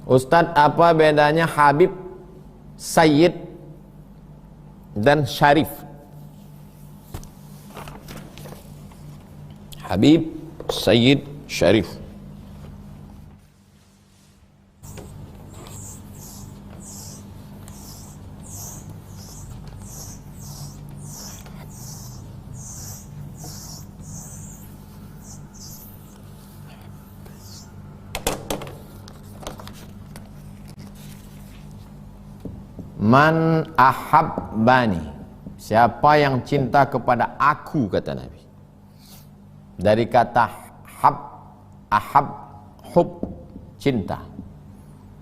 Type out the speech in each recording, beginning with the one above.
Ustadz, apa bedanya Habib, Sayyid, dan Syarif? Habib, Sayyid, Syarif. Man ahabbani, siapa yang cinta kepada aku, kata Nabi. Dari kata hab, ahab, hub, cinta.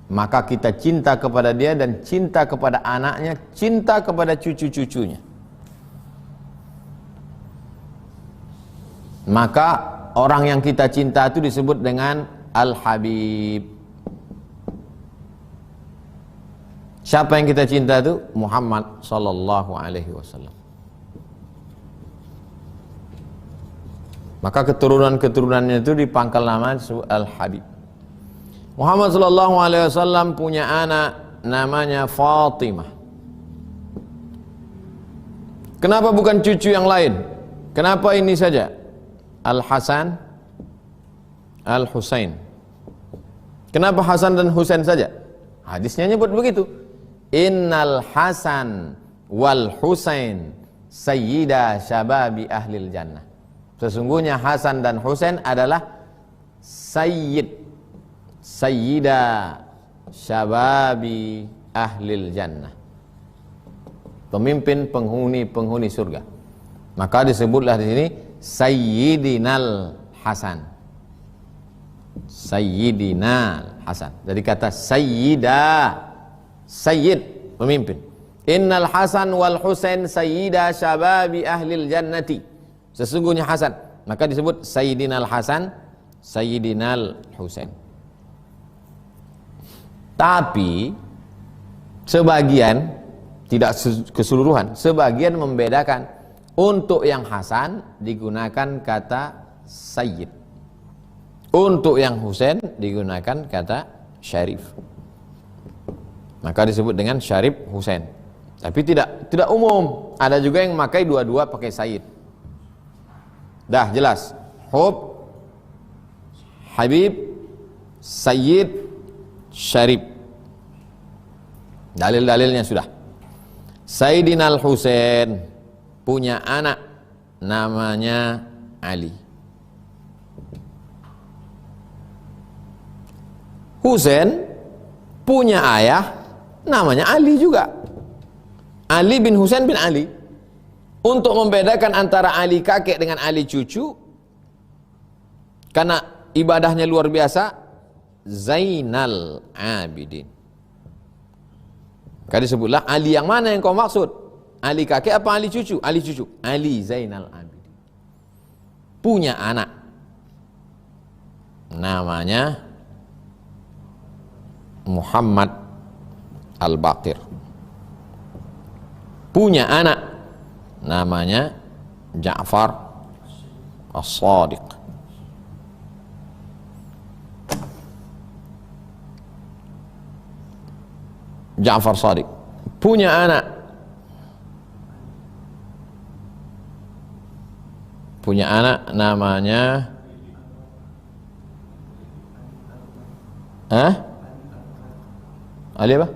Maka kita cinta kepada dia dan cinta kepada anaknya, cinta kepada cucu-cucunya. Maka orang yang kita cinta itu disebut dengan Al-Habib. Siapa yang kita cinta itu? Muhammad sallallahu alaihi wasallam. Maka keturunan-keturunannya itu dipangkal nama Al-Habib. Muhammad sallallahu alaihi wasallam punya anak namanya Fatimah. Kenapa bukan cucu yang lain? Kenapa ini saja? Al-Hasan, Al-Husain. Kenapa Hasan dan Husain saja? Hadisnya nyebut begitu. Innal Hasan wal Husain sayyida syababi ahlil jannah. Sesungguhnya Hasan dan Husain adalah sayyida syababi ahlil jannah, pemimpin penghuni surga. Maka disebutlah di sini Sayyidinal Hasan. Sayyidinal Hasan. Dari kata sayyidah, sayyid, pemimpin. Innal Hasan wal Husain sayyida syababi ahlil jannati. Sesungguhnya Hasan, maka disebut Sayyidinal Hasan, Sayyidinal Husain. Tapi sebagian, tidak keseluruhan, sebagian membedakan. Untuk yang Hasan digunakan kata sayyid, untuk yang Husain digunakan kata syarif. Maka disebut dengan Syarif Husain. Tapi tidak umum. Ada juga yang memakai dua-dua pakai sayyid. Dah jelas. Hub, Habib, Sayyid, Syarif. Dalil-dalilnya sudah. Sayyidina Al-Husain punya anak namanya Ali. Husain punya ayah namanya Ali juga. Ali bin Husain bin Ali. Untuk membedakan antara Ali kakek dengan Ali cucu, karena ibadahnya luar biasa, Zainal Abidin. Maka disebutlah Ali yang mana yang kau maksud? Ali kakek apa Ali cucu? Ali cucu. Ali Zainal Abidin. Punya anak namanya Muhammad Al-Baqir. Punya anak namanya Ja'far As-Sadiq. Ja'far Sadiq punya anak namanya Ali apa?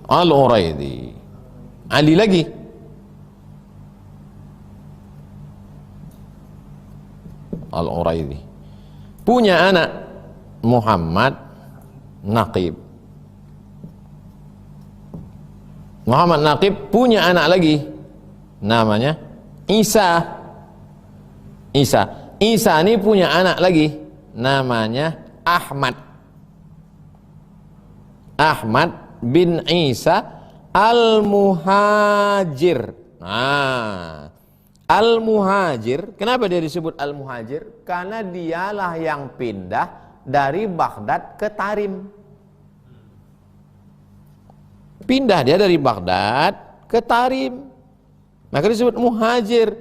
Al-Uraidi. Ali lagi. Al-Uraidi. Punya anak Muhammad Naqib. Muhammad Naqib punya anak lagi namanya Isa. Isa ini punya anak lagi namanya Ahmad. Ahmad bin Isa Al-Muhajir. Nah, Al-Muhajir, kenapa dia disebut Al-Muhajir? Karena dialah yang pindah dari Baghdad ke Tarim. Pindah dia dari Baghdad ke Tarim. Maka disebut Muhajir.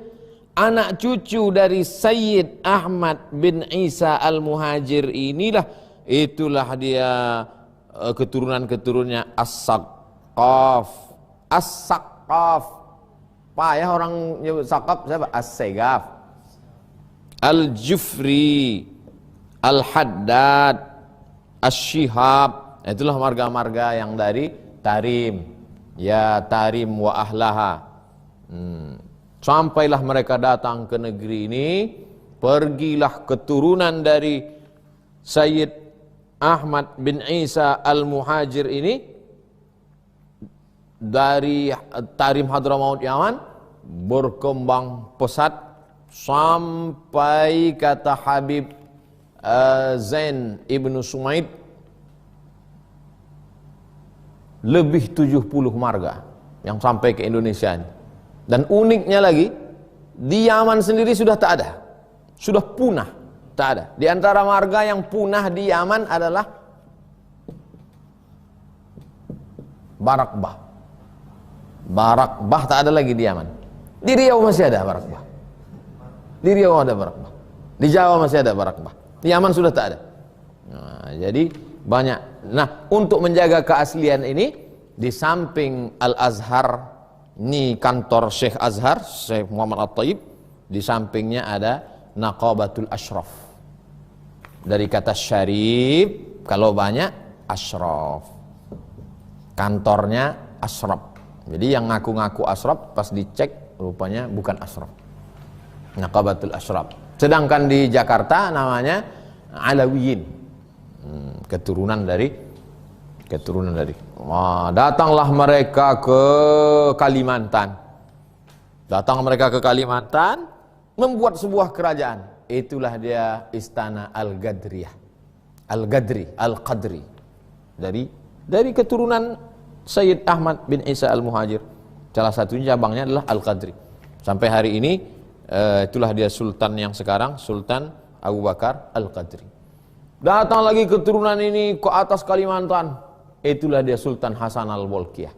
Anak cucu dari Sayyid Ahmad bin Isa Al-Muhajir inilah itulah dia keturunan-keturunannya As-Saqqaf. As-Saqqaf. Payah orang nyebut Saqqaf siapa? As-Segaf. Al-Jufri, Al-Haddad, Asy-Syihab. Itulah marga-marga yang dari Tarim. Ya Tarim wa ahlaha. Sampailah mereka datang ke negeri ini. Pergilah keturunan dari Sayyid Ahmad bin Isa Al-Muhajir ini dari Tarim Hadramaut Yaman, berkembang pesat sampai kata Habib Zain Ibnu Sumaid lebih 70 marga yang sampai ke Indonesia ini. Dan uniknya lagi, di Yaman sendiri sudah tak ada, sudah punah, tak ada. Di antara marga yang punah di Yaman adalah Barakbah. Barakbah tak ada lagi di Yaman. Di Riau masih ada Barakbah. Di Riau ada Barakbah. Di Jawa masih ada Barakbah. Di Yaman sudah tak ada. Nah, jadi banyak. Nah, untuk menjaga keaslian ini, di samping Al-Azhar, ini kantor Syekh Azhar, Syekh Muhammad At-Tayyib, di sampingnya ada Naqabatul Ashraf. Dari kata syarif, kalau banyak ashraf. Kantornya ashraf. Jadi yang ngaku-ngaku ashraf pas dicek rupanya bukan ashraf. Naqabatul Ashraf. Sedangkan di Jakarta namanya Alawiyin. Keturunan dari datanglah mereka ke Kalimantan. Datang mereka ke Kalimantan, membuat sebuah kerajaan. Itulah dia istana Al-Gadriyah. Al-Gadri, Al-Qadri. Dari keturunan Sayyid Ahmad bin Isa Al-Muhajir. Salah satunya cabangnya adalah Al-Qadri. Sampai hari ini itulah dia sultan yang sekarang, Sultan Abu Bakar Al-Qadri. Datang lagi keturunan ini ke atas Kalimantan. Itulah dia Sultan Hasan Al-Bolkiah.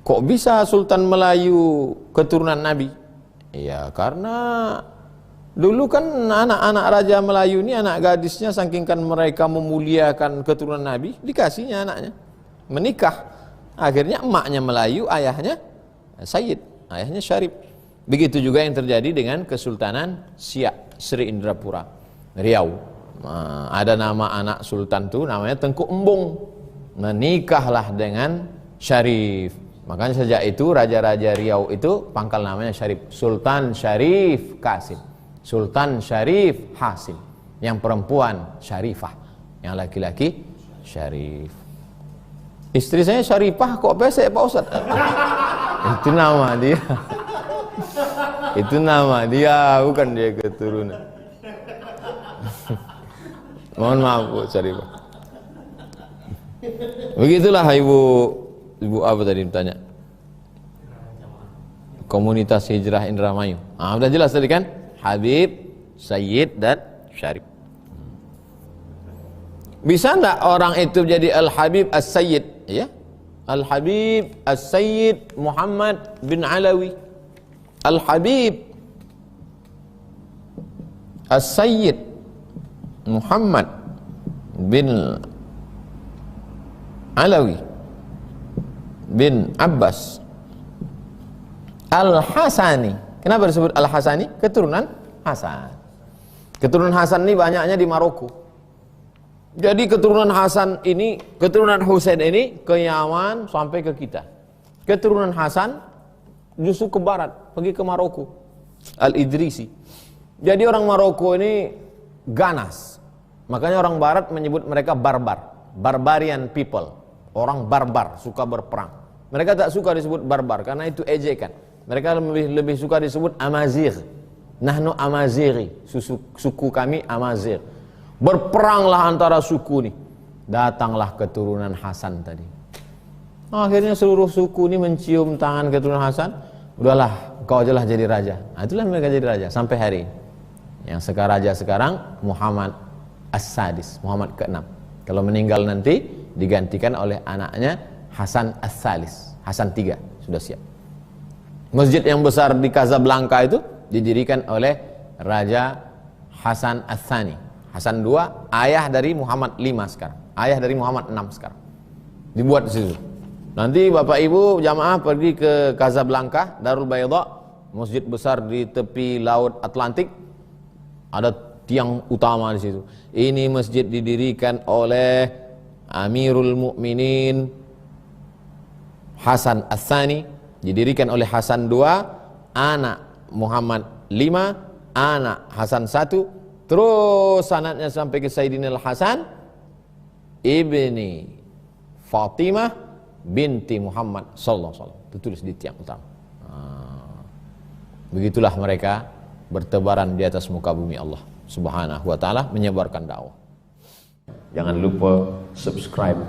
Kok bisa Sultan Melayu keturunan Nabi? Ya karena dulu kan anak-anak Raja Melayu ini, anak gadisnya, saking kan mereka memuliakan keturunan Nabi, dikasihnya anaknya menikah. Akhirnya emaknya Melayu, ayahnya Sayyid, ayahnya Syarif. Begitu juga yang terjadi dengan Kesultanan Siak, Sri Indrapura, Riau. Nah, ada nama anak sultan tuh namanya Tengku Embung, menikahlah dengan Syarif. Makanya sejak itu raja-raja Riau itu pangkal namanya Syarif. Sultan Syarif Qasim, Sultan Syarif Hasim. Yang perempuan Syarifah, yang laki-laki Syarif. Istri saya Syarifah, kok pesek Pak Ustaz? Itu nama dia. Itu nama dia, bukan dia keturunan. Mohon maaf Bu Syarifah. Begitulah Ibu apa tadi bertanya? Komunitas Hijrah Indramayu. Sudah jelas tadi kan? Habib, Sayyid dan Syarif. Bisa enggak orang itu jadi Al-Habib As-Sayyid? Ya. Al-Habib As-Sayyid Muhammad bin Alawi. Al-Habib As-Sayyid Muhammad bin Alawi bin Abbas Al-Hasani. Kenapa disebut Al-Hasani? Keturunan Hasan. Keturunan Hasan ini banyaknya di Maroko. Jadi keturunan Hasan ini, keturunan Husain ini ke Yaman sampai ke kita. Keturunan Hasan justru ke barat, pergi ke Maroko. Al-Idrisi. Jadi orang Maroko ini ganas. Makanya orang barat menyebut mereka barbar, barbarian people. Orang barbar, suka berperang. Mereka tak suka disebut barbar karena itu ejekan. Mereka lebih suka disebut Amazigh. Nahnu Amazighi, suku kami Amazigh. Berperanglah antara suku ini. Datanglah keturunan Hasan tadi. Akhirnya seluruh suku ini mencium tangan keturunan Hasan. Udahlah, kau ajalah jadi raja. Nah, itulah mereka jadi raja sampai hari ini. Yang sekarang raja sekarang Muhammad As-Sadis, Muhammad ke-6. Kalau meninggal nanti digantikan oleh anaknya Hasan As-Salis, Hasan 3, sudah siap. Masjid yang besar di Casablanca itu didirikan oleh Raja Hasan Ats-Tsani. Hasan 2, ayah dari Muhammad 5 sekarang. Ayah dari Muhammad 6 sekarang. Dibuat di situ. Nanti Bapak Ibu jamaah pergi ke Casablanca, Darul Bayda, masjid besar di tepi laut Atlantik. Ada tiang utama di situ. Ini masjid didirikan oleh Amirul Mukminin Hasan Ats-Tsani, didirikan oleh Hasan 2, anak Muhammad 5, anak Hasan 1, terus sanadnya sampai ke Sayyidina Al-Hasan ibni Fatimah binti Muhammad sallallahu alaihi wasallam. Itu tulis di tiang utama. Begitulah mereka bertebaran di atas muka bumi Allah Subhanahu wa taala menyebarkan dakwah. Jangan lupa subscribe